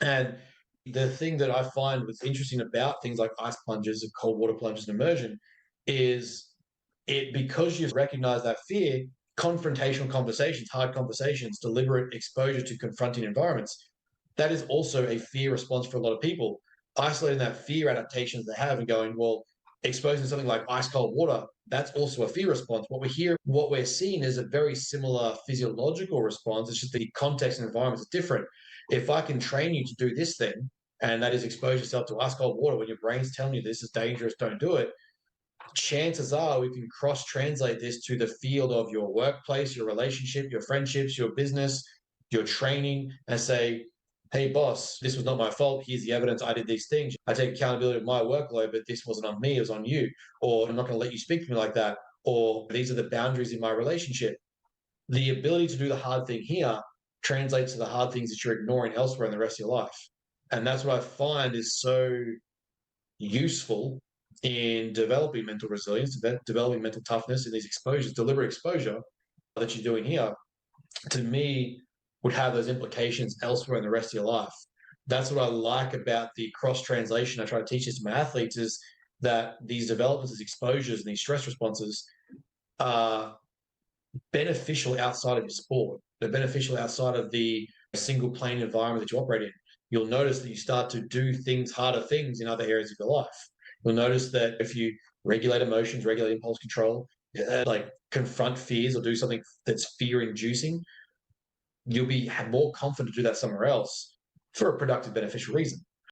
And the thing that I find what's interesting about things like ice plunges and cold water plunges and immersion is it because you've recognized that fear, confrontational conversations, hard conversations, deliberate exposure to confronting environments, that is also a fear response for a lot of people. Isolating that fear adaptations they have and going, well, exposing something like ice cold water, that's also a fear response. What we're seeing is a very similar physiological response. It's just the context and environment is different. If I can train you to do this thing, and that is expose yourself to ice cold water when your brain's telling you this is dangerous, don't do it, chances are we can cross translate this to the field of your workplace, your relationship, your friendships, your business, your training, and say, hey, boss, this was not my fault. Here's the evidence. I did these things. I take accountability of my workload, but this wasn't on me. It was on you. Or I'm not going to let you speak to me like that. Or these are the boundaries in my relationship. The ability to do the hard thing here translates to the hard things that you're ignoring elsewhere in the rest of your life. And that's what I find is so useful in developing mental resilience, developing mental toughness in these exposures, deliberate exposure that you're doing here, to me, would have those implications elsewhere in the rest of your life. That's what I like about the cross translation. I try to teach this to my athletes is that these developments, these exposures, and these stress responses are beneficial outside of your sport. They're beneficial outside of the single plane environment that you operate in. You'll notice that you start to do things, harder things in other areas of your life. You'll notice that if you regulate emotions, regulate impulse control, like confront fears or do something that's fear inducing, you'll be more confident to do that somewhere else for a productive, beneficial reason.